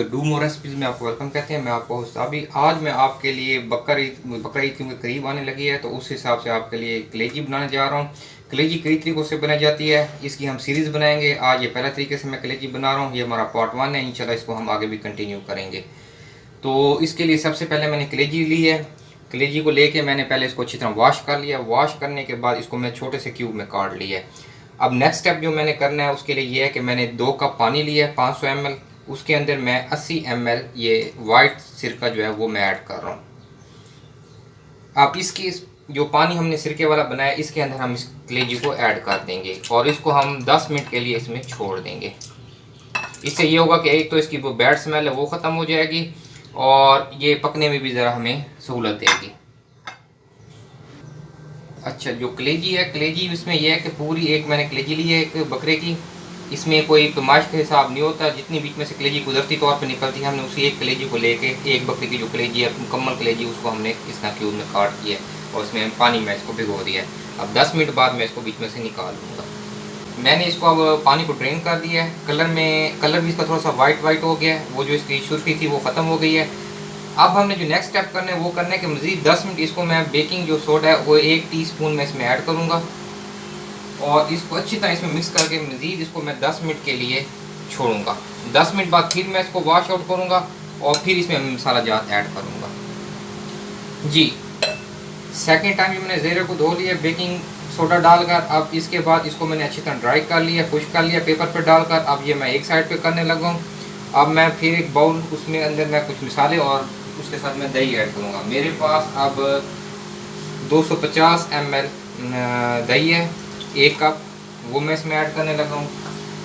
The do more recipes में आपको welcome कहते हैं। मैं आपको होस्ट अभी आज मैं आपके लिए बकरा ईद क्योंकि करीब आने लगी है तो उस हिसाब से आपके लिए कलेजी बनाने जा रहा हूँ। कलेजी कई तरीक़ों से बनाई जाती है, इसकी हम सीरीज़ बनाएंगे। आज ये पहला तरीके से मैं कलेजी बना रहा हूँ, ये हमारा पार्ट 1 है। इंशाल्लाह इसको हम आगे भी कंटिन्यू करेंगे। तो इसके लिए सबसे पहले मैंने कलेजी ली है। कलेजी को लेके मैंने पहले इसको अच्छी तरह वॉश कर लिया। वॉश करने के बाद इसको मैं छोटे से क्यूब में काट लिया है। अब नेक्स्ट स्टेप जो मैंने करना है उसके लिए ये है कि मैंने 2 कप पानी लिया है 500 ml। उसके अंदर मैं 80 ml ये वाइट सिरका जो है वो मैं ऐड कर रहा हूँ। अब इसकी जो पानी हमने सिरके वाला बनाया इसके अंदर हम इस कलेजी को ऐड कर देंगे और इसको हम 10 मिनट के लिए इसमें छोड़ देंगे। इससे ये होगा कि एक तो इसकी वो बैड स्मेल है वो ख़त्म हो जाएगी और ये पकने में भी ज़रा हमें सहूलत देगी। अच्छा, जो कलेजी है, कलेजी इसमें यह है कि पूरी एक मैंने कलेजी ली है एक बकरे की। इसमें कोई पैमाइश का हिसाब नहीं होता, जितनी बीच में से कलेजी कुदरती तौर पर निकलती है हमने उसी एक कलेजी को लेके एक बकरे की जो कलेजी है मुकम्मल कलेजी उसको हमने इस तरह क्यूब में काट दिया है और इसमें पानी में इसको भिगो दिया है। अब 10 मिनट बाद मैं इसको बीच में से निकाल लूँगा। मैंने इसको अब पानी को ड्रेन कर दिया है। कलर भी इसका थोड़ा सा वाइट हो गया है, वो जो इसकी सुर्खी थी वो ख़त्म हो गई है। अब हमने जो नेक्स्ट स्टेप करना है वो करना है कि मज़ीद 10 मिनट इसको मैं बेकिंग जो सोडा है वो 1 टीस्पून में इसमें ऐड करूँगा और इसको अच्छी तरह इसमें मिक्स करके मज़ीद इसको मैं 10 मिनट के लिए छोड़ूंगा। 10 मिनट बाद फिर मैं इसको वॉश आउट करूँगा और फिर इसमें मसाला जात ऐड करूँगा। जी, सेकेंड टाइम जो मैंने ज़ीरे को धो लिया बेकिंग सोडा डालकर। अब इसके बाद इसको मैंने अच्छी तरह ड्राई कर लिया, खुश्क कर लिया पेपर पर डालकर। अब ये मैं एक साइड पे करने लगा हूँ। अब मैं फिर एक बाउल उसमें अंदर मैं कुछ मसाले और उसके साथ मैं दही ऐड करूँगा। मेरे पास अब 250 ml दही है, 1 कप वो मैं इसमें ऐड करने लगा हूँ।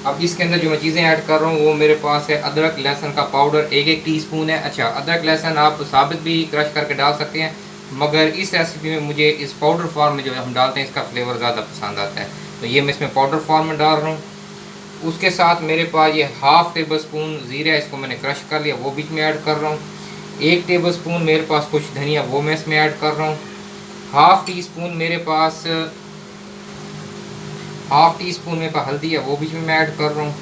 अब इसके अंदर जो मैं चीज़ें ऐड कर रहा हूँ वो मेरे पास है अदरक लहसुन का पाउडर 1 टीस्पून है। अच्छा, अदरक लहसुन आप साबित भी क्रश करके डाल सकते हैं, मगर इस रेसिपी में मुझे इस पाउडर फॉर्म में जो हम डालते हैं इसका फ्लेवर ज़्यादा पसंद आता है, तो ये मैं इसमें पाउडर फॉर्म में डाल रहा हूँ। उसके साथ मेरे पास ये हाफ़ टेबल स्पून ज़ीरा है, इसको मैंने क्रश कर लिया वो बीच में ऐड कर रहा हूँ। 1 टेबल स्पून मेरे पास कुछ धनिया वो मैं इसमें ऐड कर रहा हूँ। हाफ़ टी स्पून मेरे पास हल्दी है वो बीच में मैं ऐड कर रहा हूँ।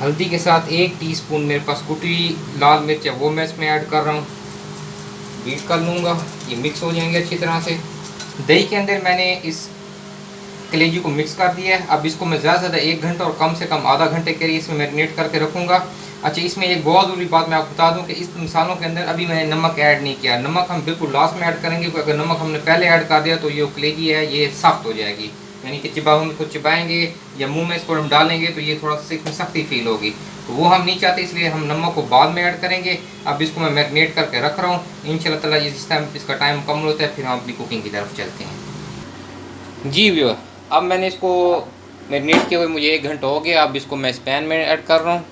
हल्दी के साथ 1 टीस्पून मेरे पास कुटी लाल मिर्च है वो मैं इसमें ऐड कर रहा हूँ। बीट कर लूँगा, ये मिक्स हो जाएंगे अच्छी तरह से। दही के अंदर मैंने इस कलेजी को मिक्स कर दिया है। अब इसको मैं ज़्यादा से ज़्यादा 1 घंटा और कम से कम आधा घंटे के लिए इसमें मैरिनेट करके रखूँगा। अच्छा, इसमें एक बहुत ज़रूरी बात मैं आपको बता दूं कि इस मसालों के अंदर अभी मैंने नमक ऐड नहीं किया। नमक हम बिल्कुल लास्ट में ऐड करेंगे, क्योंकि अगर नमक हमने पहले ऐड कर दिया तो ये कलेजी है ये सख्त हो जाएगी, यानी कि हम इसको चिबाएंगे या मुँह में इसको हम डालेंगे तो ये थोड़ा सा इसमें सख्ती फील होगी, तो वो हम नहीं चाहते, इसलिए हम नमक को बाद में ऐड करेंगे। अब इसको मैं मैरिनेट करके रख रहा हूँ। इंशाल्लाह ताला जिस टाइम इसका टाइम मुकम्मल होता है फिर हम अपनी कुकिंग की तरफ चलते हैं। जी व्यूअर, अब मैंने इसको मैरिनेट किए हुए मुझे 1 घंटा हो गया। अब इसको मैं इस पैन में ऐड कर रहा हूँ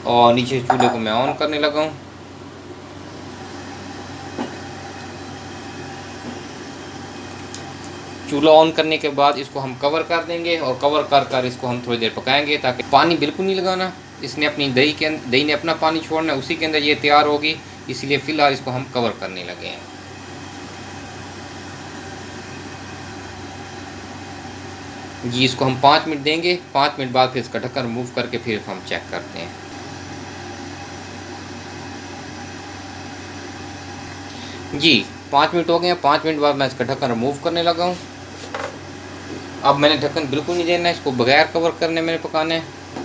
और नीचे चूल्हे को मैं ऑन करने लगा हूँ। चूल्हा ऑन करने के बाद इसको हम कवर कर देंगे और कवर कर इसको हम थोड़ी देर पकाएंगे, ताकि पानी बिल्कुल नहीं लगाना। इसने अपनी दही ने अपना पानी छोड़ना है, उसी के अंदर ये तैयार होगी, इसलिए फ़िलहाल इसको हम कवर करने लगे हैं। जी, इसको हम 5 मिनट देंगे। 5 मिनट बाद फिर इसका ढक्कन रिमूव करके फिर हम चेक करते हैं। जी, 5 मिनट हो गए हैं। 5 मिनट बाद मैं इसका ढक्कन रिमूव करने लगा हूँ। अब मैंने ढक्कन बिल्कुल नहीं देना है, इसको बगैर कवर करने मैंने पकाना है।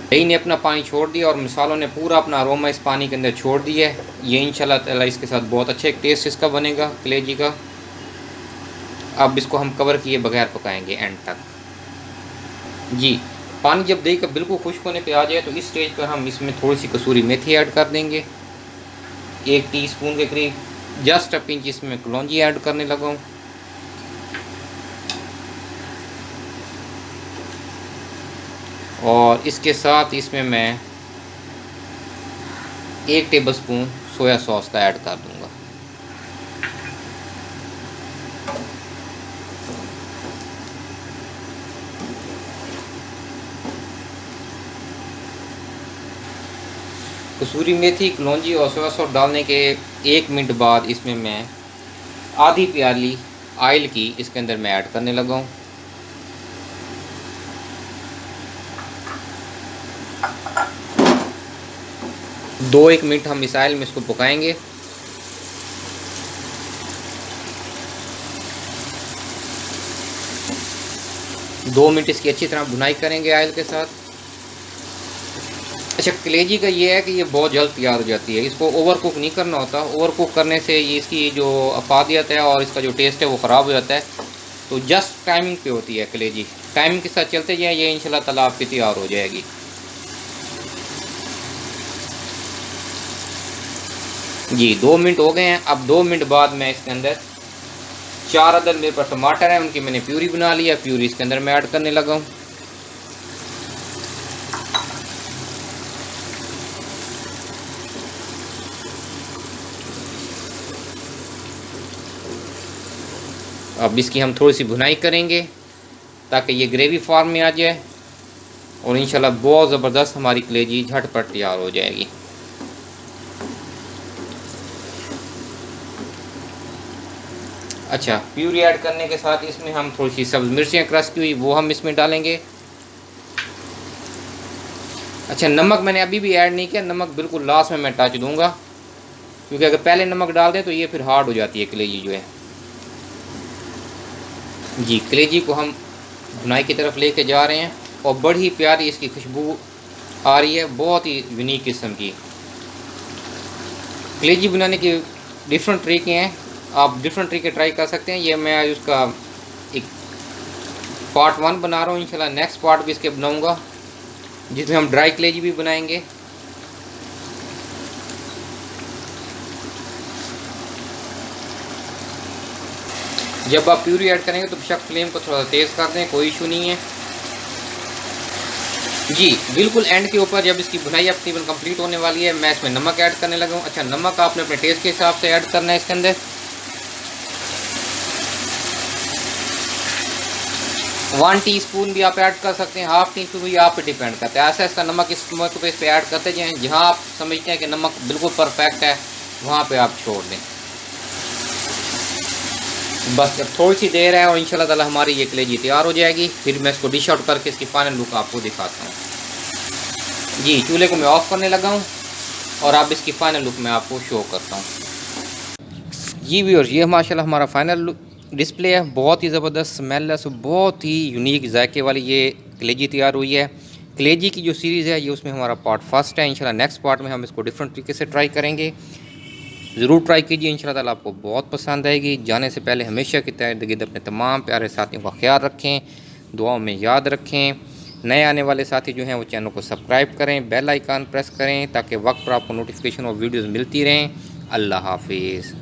दही ने अपना पानी छोड़ दिया और मसालों ने पूरा अपना अरोमा इस पानी के अंदर छोड़ दिया है। ये इंशाल्लाह ताला इसके साथ बहुत अच्छा एक टेस्ट इसका बनेगा कलेजी का। अब इसको हम कवर किए बगैर पकाएंगे एंड तक। जी, पानी जब दही का बिल्कुल खुश्क होने पे आ जाए तो इस स्टेज पर हम इसमें थोड़ी सी कसूरी मेथी ऐड कर देंगे 1 टीस्पून के करीब। जस्ट अ पिंच इसमें कलौंजी ऐड करने लगा हूँ और इसके साथ इसमें मैं 1 टेबलस्पून सोया सॉस का ऐड कर दूँगा। कसूरी मेथी, कलौंजी और सोया सॉस डालने के 1 मिनट बाद इसमें मैं आधी प्याली ऑयल की इसके अंदर मैं ऐड करने लगा हूँ। 2-1 मिनट हम इस ऑयल में इसको पकाएंगे। दो मिनट इसकी अच्छी तरह भुनाई करेंगे ऑयल के साथ। अच्छा, कलेजी का ये है कि ये बहुत जल्द तैयार हो जाती है, इसको ओवर कुक नहीं करना होता। ओवर कुक करने से ये इसकी जो अफादियत है और इसका जो टेस्ट है वो ख़राब हो जाता है। तो जस्ट टाइमिंग पे होती है कलेजी, टाइमिंग के साथ चलते जाए, ये इंशाल्लाह ताला आपकी तैयार हो जाएगी। जी 2 मिनट हो गए हैं। अब 2 मिनट बाद मैं इसके अंदर 4 अदद मेरे पास टमाटर है, उनकी मैंने प्यूरी बना लिया, प्यूरी इसके अंदर मैं ऐड करने लगा हूँ। अब इसकी हम थोड़ी सी भुनाई करेंगे ताकि ये ग्रेवी फॉर्म में आ जाए और इंशाल्लाह बहुत ज़बरदस्त हमारी कलेजी झटपट तैयार हो जाएगी। अच्छा, प्यूरी ऐड करने के साथ इसमें हम थोड़ी सी सब्ज़ मिर्चियाँ क्रश की हुई वो हम इसमें डालेंगे। अच्छा, नमक मैंने अभी भी ऐड नहीं किया, नमक बिल्कुल लास्ट में मैं टच दूंगा, क्योंकि अगर पहले नमक डाल दें तो ये फिर हार्ड हो जाती है कलेजी जो है। जी, कलेजी को हम भुनाई की तरफ लेके जा रहे हैं और बड़ी प्यारी इसकी खुशबू आ रही है, बहुत ही यूनिक किस्म की। कलेजी बनाने के डिफरेंट तरीके हैं, आप डिफरेंट तरीके ट्राई कर सकते हैं। ये मैं उसका एक पार्ट 1 बना रहा हूँ, इंशाल्लाह नेक्स्ट पार्ट भी इसके बनाऊँगा जिसमें हम ड्राई कलेजी भी बनाएंगे। जब आप प्यूरी ऐड करेंगे तो बेशक फ्लेम को थोड़ा तेज़ कर दें, कोई इशू नहीं है। जी बिल्कुल एंड के ऊपर जब इसकी भुनाई अब तकरीबन कंप्लीट होने वाली है, मैं इसमें नमक ऐड करने लगा हूँ। अच्छा, नमक आपने अपने टेस्ट के हिसाब से ऐड करना है इसके अंदर। 1 टीस्पून भी आप ऐड कर सकते हैं, हाफ टीस्पून भी आप पे डिपेंड करता है। ऐसा ऐसा नमक इस मौके पे इस पर ऐड करते जाएँ, जहाँ आप समझते हैं कि नमक बिल्कुल परफेक्ट है वहाँ पे आप छोड़ दें। बस जब थोड़ी सी देर है और इंशाल्लाह ताला हमारी ये कलेजी तैयार हो जाएगी, फिर मैं इसको डिश आउट करके इसकी फाइनल लुक आपको दिखाता हूँ। जी, चूल्हे को मैं ऑफ़ करने लगा हूँ और अब इसकी फ़ाइनल लुक मैं आपको शो करता हूँ। जी व्यूअर्स, ये माशाल्लाह हमारा फाइनल डिस्प्ले है, बहुत ही ज़बरदस्त स्मेल है, सो बहुत ही यूनिक जायके वाली ये कलेजी तैयार हुई है। कलेजी की जो सीरीज़ है ये उसमें हमारा पार्ट 1 है, इंशाल्लाह नेक्स्ट पार्ट में हम इसको डिफरेंट तरीके से ट्राई करेंगे। ज़रूर ट्राई कीजिए, इंशाल्लाह ताला आपको बहुत पसंद आएगी। जाने से पहले हमेशा की तरह अपने तमाम प्यारे साथियों का ख्याल रखें, दुआओं में याद रखें। नए आने वाले साथी जो हैं वो चैनल को सब्सक्राइब करें, बेल आइकन प्रेस करें ताकि वक्त पर आपको नोटिफिकेशन और वीडियोज़ मिलती रहें। अल्लाह हाफिज़।